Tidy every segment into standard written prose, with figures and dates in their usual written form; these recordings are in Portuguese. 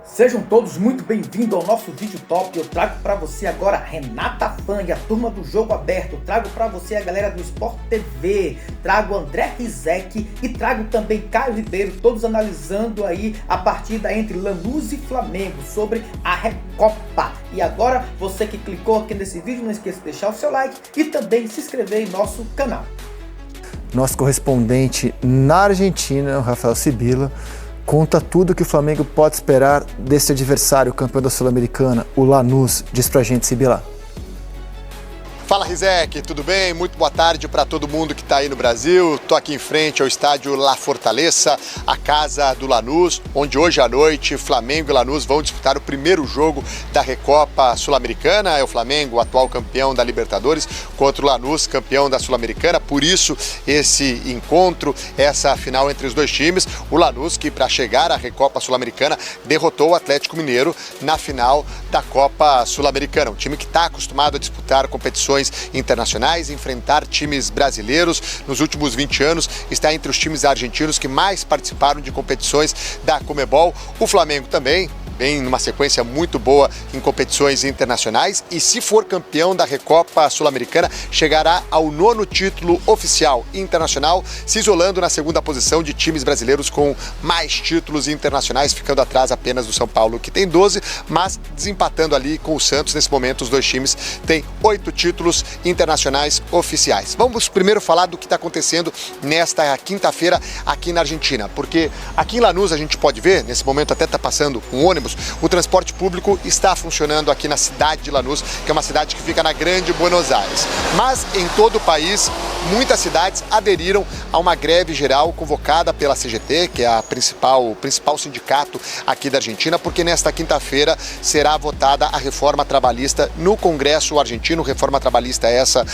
Sejam todos muito bem-vindos ao nosso vídeo top. Eu trago para você agora Renata Fang, a turma do Jogo Aberto. Trago para você a galera do Sport TV. Trago André Rizek e trago também Caio Ribeiro, todos analisando aí a partida entre Lanús e Flamengo sobre a Recopa. E agora, você que clicou aqui nesse vídeo, não esqueça de deixar o seu like e também se inscrever em nosso canal. Nosso correspondente na Argentina, o Rafael Sibila, conta tudo que o Flamengo pode esperar desse adversário campeão da Sul-Americana, o Lanús. Diz pra gente, Sibila. Fala, Rizek, tudo bem? Muito boa tarde para todo mundo que está aí no Brasil. Estou aqui em frente ao estádio La Fortaleza, a casa do Lanús, onde hoje à noite Flamengo e Lanús vão disputar o primeiro jogo da Recopa Sul-Americana. É o Flamengo, o atual campeão da Libertadores, contra o Lanús, campeão da Sul-Americana. Por isso, esse encontro, essa final entre os dois times. O Lanús, que para chegar à Recopa Sul-Americana, derrotou o Atlético Mineiro na final da Copa Sul-Americana. Um time que está acostumado a disputar competições internacionais, enfrentar times brasileiros. Nos últimos 20 anos está entre os times argentinos que mais participaram de competições da Conmebol. O Flamengo também vem numa sequência muito boa em competições internacionais e, se for campeão da Recopa Sul-Americana, chegará ao 9º título oficial internacional, se isolando na segunda posição de times brasileiros com mais títulos internacionais, ficando atrás apenas do São Paulo, que tem 12, mas desempatando ali com o Santos. Nesse momento, os dois times têm 8 títulos internacionais oficiais. Vamos primeiro falar do que está acontecendo nesta quinta-feira aqui na Argentina, porque aqui em Lanús a gente pode ver, nesse momento até está passando um ônibus. O transporte público está funcionando aqui na cidade de Lanús, que é uma cidade que fica na Grande Buenos Aires. Mas em todo o país, muitas cidades aderiram a uma greve geral convocada pela CGT, que é o principal sindicato aqui da Argentina, porque nesta quinta-feira será votada a reforma trabalhista no Congresso argentino. Reforma trabalhista essa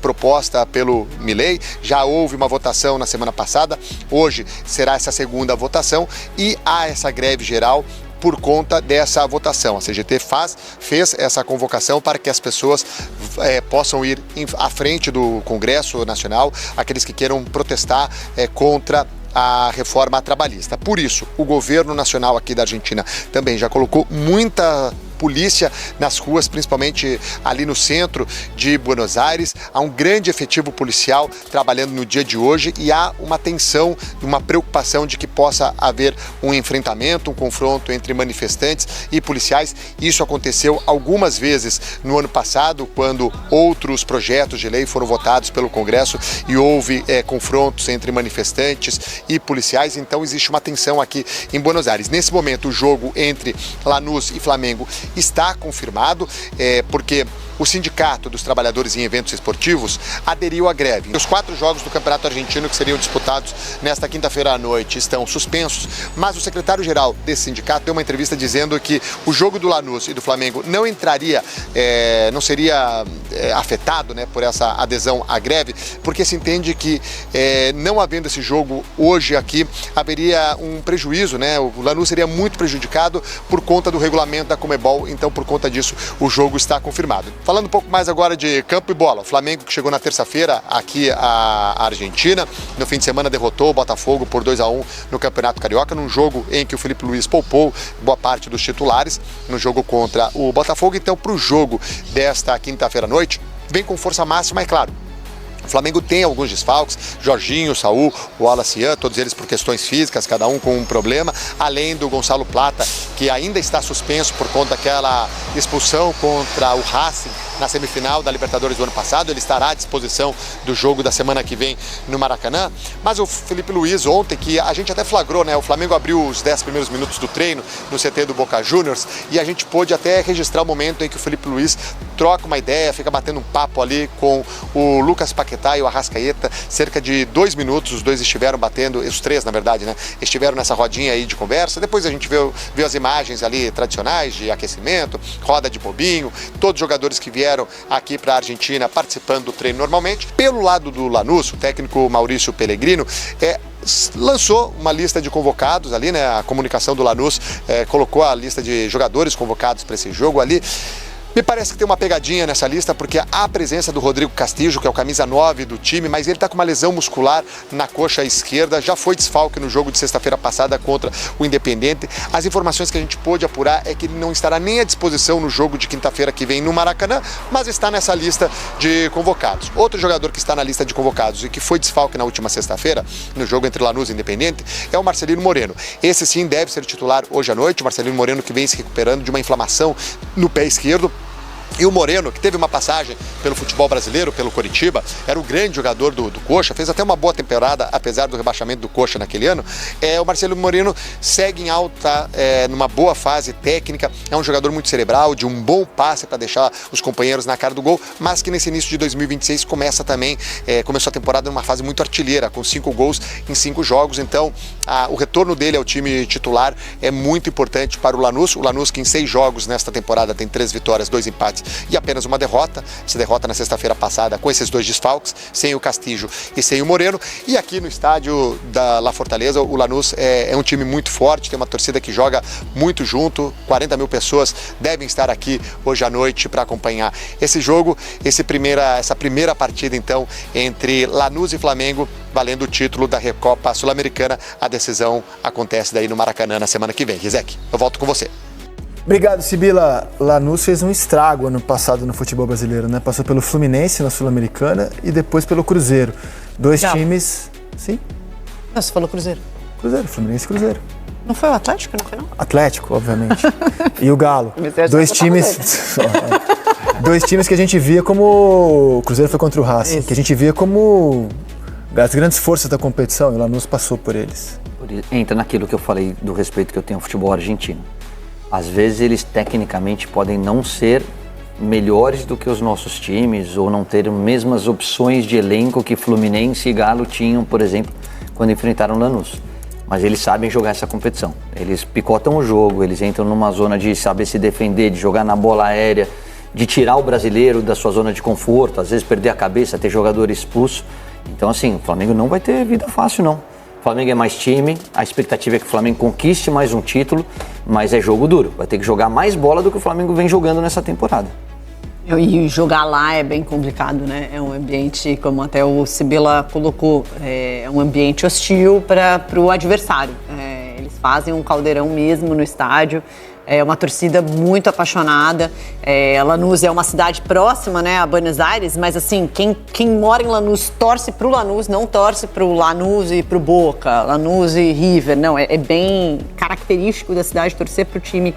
proposta pelo Milei. Já houve uma votação na semana passada, hoje será essa segunda votação e há essa greve geral por conta dessa votação. A CGT fez essa convocação para que as pessoas possam ir à frente do Congresso Nacional, aqueles que queiram protestar contra a reforma trabalhista. Por isso, o governo nacional aqui da Argentina também já colocou muita polícia nas ruas, principalmente ali no centro de Buenos Aires. Há um grande efetivo policial trabalhando no dia de hoje e há uma tensão, uma preocupação de que possa haver um enfrentamento, um confronto entre manifestantes e policiais. Isso aconteceu algumas vezes no ano passado, quando outros projetos de lei foram votados pelo Congresso e houve confrontos entre manifestantes e policiais. Então existe uma tensão aqui em Buenos Aires. Nesse momento, o jogo entre Lanús e Flamengo está confirmado, porque o Sindicato dos Trabalhadores em Eventos Esportivos aderiu à greve. Os 4 jogos do Campeonato Argentino que seriam disputados nesta quinta-feira à noite estão suspensos, mas o secretário-geral desse sindicato deu uma entrevista dizendo que o jogo do Lanús e do Flamengo não seria afetado, por essa adesão à greve, porque se entende que não havendo esse jogo hoje aqui, haveria um prejuízo, O Lanús seria muito prejudicado por conta do regulamento da Conmebol. Então, por conta disso, o jogo está confirmado. Falando um pouco mais agora de campo e bola, o Flamengo, que chegou na terça-feira aqui à Argentina, no fim de semana derrotou o Botafogo por 2-1 no Campeonato Carioca, num jogo em que o Felipe Luiz poupou boa parte dos titulares no jogo contra o Botafogo. Então, para o jogo desta quinta-feira à noite, vem com força máxima, é claro. O Flamengo tem alguns desfalques, Jorginho, Saúl, o Wallace, todos eles por questões físicas, cada um com um problema, além do Gonçalo Plata, que ainda está suspenso por conta daquela expulsão contra o Racing na semifinal da Libertadores do ano passado. Ele estará à disposição do jogo da semana que vem no Maracanã. Mas o Felipe Luiz ontem, que a gente até flagrou, o Flamengo abriu os 10 primeiros minutos do treino no CT do Boca Juniors e a gente pôde até registrar o momento em que o Felipe Luiz troca uma ideia, fica batendo um papo ali com o Lucas Paquetá e o Arrascaeta, cerca de 2 minutos, os dois estiveram batendo, os 3 na verdade, estiveram nessa rodinha aí de conversa. Depois a gente viu as imagens ali tradicionais de aquecimento, roda de bobinho, todos os jogadores que vieram aqui para a Argentina participando do treino normalmente. Pelo lado do Lanús, o técnico Maurício Pellegrino lançou uma lista de convocados ali, A comunicação do Lanús colocou a lista de jogadores convocados para esse jogo ali. Me parece que tem uma pegadinha nessa lista, porque há a presença do Rodrigo Castillo, que é o camisa 9 do time, mas ele está com uma lesão muscular na coxa esquerda, já foi desfalque no jogo de sexta-feira passada contra o Independiente. As informações que a gente pôde apurar é que ele não estará nem à disposição no jogo de quinta-feira que vem no Maracanã, mas está nessa lista de convocados. Outro jogador que está na lista de convocados e que foi desfalque na última sexta-feira, no jogo entre Lanús e Independiente, é o Marcelino Moreno. Esse sim deve ser titular hoje à noite, o Marcelino Moreno que vem se recuperando de uma inflamação no pé esquerdo. E o Moreno, que teve uma passagem pelo futebol brasileiro, pelo Coritiba, era o grande jogador do Coxa, fez até uma boa temporada, apesar do rebaixamento do Coxa naquele ano. O Marcelo Moreno segue em alta, numa boa fase técnica, é um jogador muito cerebral, de um bom passe para deixar os companheiros na cara do gol, mas que nesse início de 2026 começou a temporada numa fase muito artilheira, com 5 gols em 5 jogos, então o retorno dele ao time titular é muito importante para o Lanús que em 6 jogos nesta temporada tem 3 vitórias, 2 empates e apenas uma derrota. Essa derrota na sexta-feira passada com esses 2 desfalques, sem o Castillo e sem o Moreno. E aqui no estádio da La Fortaleza, o Lanús é um time muito forte, tem uma torcida que joga muito junto, 40 mil pessoas devem estar aqui hoje à noite para acompanhar esse jogo, essa primeira partida então entre Lanús e Flamengo, valendo o título da Recopa Sul-Americana. A decisão acontece daí no Maracanã na semana que vem. Rizek, eu volto com você. Obrigado, Sibila. Lanús fez um estrago ano passado no futebol brasileiro, né? Passou pelo Fluminense na Sul-Americana e depois pelo Cruzeiro. 2 times... Sim? Não, você falou Cruzeiro. Cruzeiro, Fluminense e Cruzeiro. Não foi o Atlético no final? Atlético, obviamente. E o Galo. 2 times... 2 times que a gente via como... O Cruzeiro foi contra o Racing. Que a gente via como as grandes forças da competição. E o Lanús passou por eles. Entra naquilo que eu falei do respeito que eu tenho ao futebol argentino. Às vezes eles tecnicamente podem não ser melhores do que os nossos times ou não ter as mesmas opções de elenco que Fluminense e Galo tinham, por exemplo, quando enfrentaram Lanús. Mas eles sabem jogar essa competição. Eles picotam o jogo, eles entram numa zona de saber se defender, de jogar na bola aérea, de tirar o brasileiro da sua zona de conforto, às vezes perder a cabeça, ter jogador expulso. Então assim, o Flamengo não vai ter vida fácil não. O Flamengo é mais time, a expectativa é que o Flamengo conquiste mais um título, mas é jogo duro. Vai ter que jogar mais bola do que o Flamengo vem jogando nessa temporada. E jogar lá é bem complicado, né? É um ambiente, como até o Sibila colocou, é um ambiente hostil para o adversário. Eles fazem um caldeirão mesmo no estádio. É uma torcida muito apaixonada. Lanús é uma cidade próxima, né, a Buenos Aires, mas assim, quem mora em Lanús torce pro Lanús, não torce pro Lanús e pro Boca, Lanús e River, não, é bem característico da cidade torcer pro time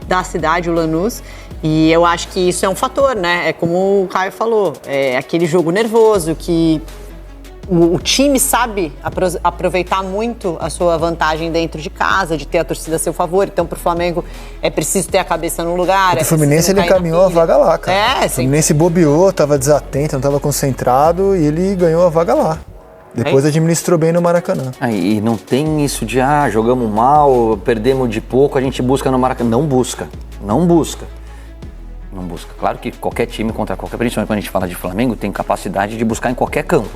da cidade, o Lanús, e eu acho que isso é um fator, né, é como o Caio falou, é aquele jogo nervoso que o time sabe aproveitar muito a sua vantagem dentro de casa, de ter a torcida a seu favor. Então, pro Flamengo, é preciso ter a cabeça no lugar. O Fluminense, ele encaminhou a vaga lá, cara. O Fluminense bobeou, estava desatento, não estava concentrado e ele ganhou a vaga lá. Depois administrou bem no Maracanã. E não tem isso de, jogamos mal, perdemos de pouco, a gente busca no Maracanã. Não busca. Claro que qualquer time contra qualquer, principalmente quando a gente fala de Flamengo, tem capacidade de buscar em qualquer campo.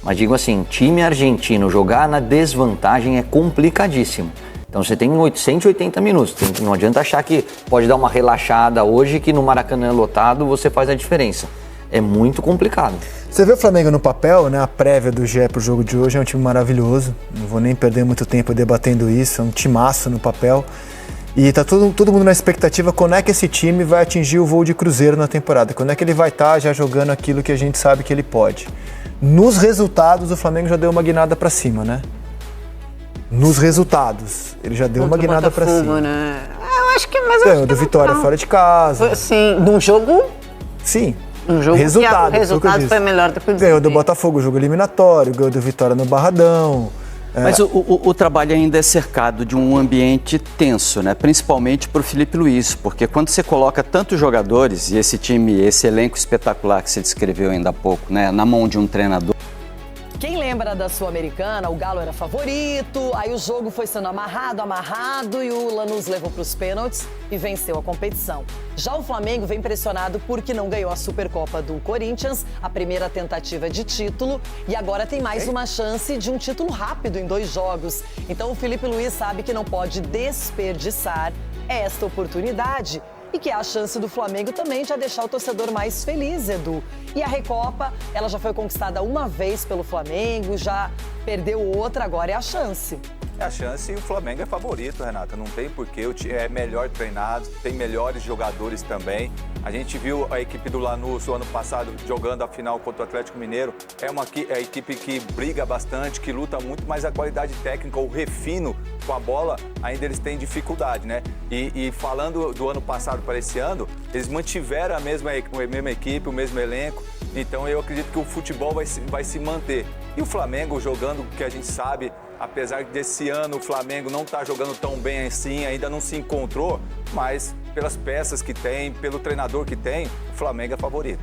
Mas digo assim, time argentino jogar na desvantagem é complicadíssimo. Então você tem 180 minutos, não adianta achar que pode dar uma relaxada hoje que no Maracanã lotado você faz a diferença. É muito complicado. Você vê o Flamengo no papel, né? A prévia do GE pro jogo de hoje é um time maravilhoso. Não vou nem perder muito tempo debatendo isso, é um timaço no papel. E tá todo mundo na expectativa quando é que esse time vai atingir o voo de Cruzeiro na temporada. Quando é que ele vai estar já jogando aquilo que a gente sabe que ele pode. Nos resultados, o Flamengo já deu uma guinada pra cima, né? Nos resultados, ele já deu uma guinada pra cima. Né? Eu acho que mais ganhou do Vitória fora de casa. Sim, num jogo? Sim. Um jogo resultado, que o resultado foi melhor do que o desempenho. Ganhou do Botafogo, jogo eliminatório, ganhou do Vitória no Barradão. Mas o trabalho ainda é cercado de um ambiente tenso, né? Principalmente para o Felipe Luiz, porque quando você coloca tantos jogadores e esse time, esse elenco espetacular que você descreveu ainda há pouco, né? Na mão de um treinador. Quem lembra da Sul-Americana, o Galo era favorito, aí o jogo foi sendo amarrado e o Lanús levou para os pênaltis e venceu a competição. Já o Flamengo vem pressionado porque não ganhou a Supercopa do Corinthians, a primeira tentativa de título, e agora tem mais uma chance de um título rápido em 2 jogos. Então o Felipe Luiz sabe que não pode desperdiçar esta oportunidade e que é a chance do Flamengo também de deixar o torcedor mais feliz, Edu. E a Recopa, ela já foi conquistada uma vez pelo Flamengo, já perdeu outra, agora é a chance. É a chance e o Flamengo é favorito, Renata. Não tem porquê, o time é melhor treinado, tem melhores jogadores também. A gente viu a equipe do Lanús o ano passado jogando a final contra o Atlético Mineiro. É uma equipe que briga bastante, que luta muito, mas a qualidade técnica, o refino com a bola, ainda eles têm dificuldade, né? E falando do ano passado para esse ano, eles mantiveram a mesma equipe, o mesmo elenco. Então eu acredito que o futebol vai se manter. E o Flamengo jogando o que a gente sabe, apesar desse ano o Flamengo não estar jogando tão bem assim, ainda não se encontrou, mas pelas peças que tem, pelo treinador que tem, o Flamengo é favorito.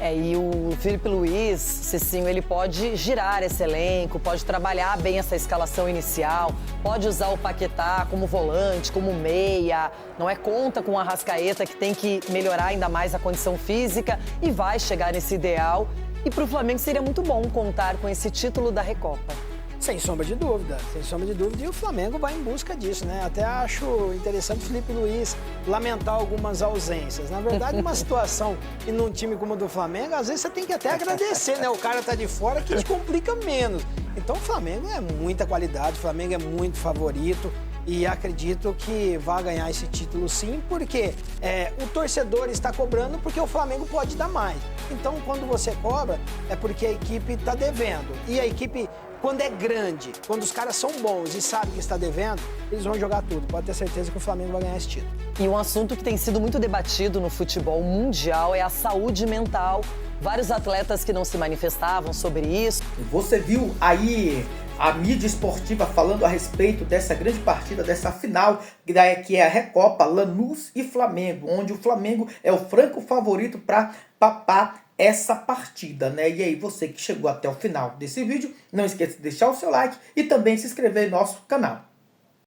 E o Filipe Luiz, Cicinho, ele pode girar esse elenco, pode trabalhar bem essa escalação inicial, pode usar o Paquetá como volante, como meia, não é conta com o Arrascaeta, que tem que melhorar ainda mais a condição física e vai chegar nesse ideal. E para o Flamengo seria muito bom contar com esse título da Recopa. Sem sombra de dúvida, sem sombra de dúvida. E o Flamengo vai em busca disso, né? Até acho interessante o Filipe Luiz lamentar algumas ausências. Na verdade, uma situação e num time como o do Flamengo, às vezes você tem que até agradecer, né? O cara tá de fora que te complica menos. Então o Flamengo é muita qualidade, o Flamengo é muito favorito. E acredito que vai ganhar esse título sim, porque o torcedor está cobrando porque o Flamengo pode dar mais. Então, quando você cobra, é porque a equipe está devendo. E a equipe, quando é grande, quando os caras são bons e sabem que está devendo, eles vão jogar tudo. Pode ter certeza que o Flamengo vai ganhar esse título. E um assunto que tem sido muito debatido no futebol mundial é a saúde mental. Vários atletas que não se manifestavam sobre isso. Você viu aí a mídia esportiva falando a respeito dessa grande partida, dessa final, que é a Recopa, Lanús e Flamengo, onde o Flamengo é o franco favorito para papar essa partida, né? E aí, você que chegou até o final desse vídeo, não esqueça de deixar o seu like e também se inscrever no nosso canal.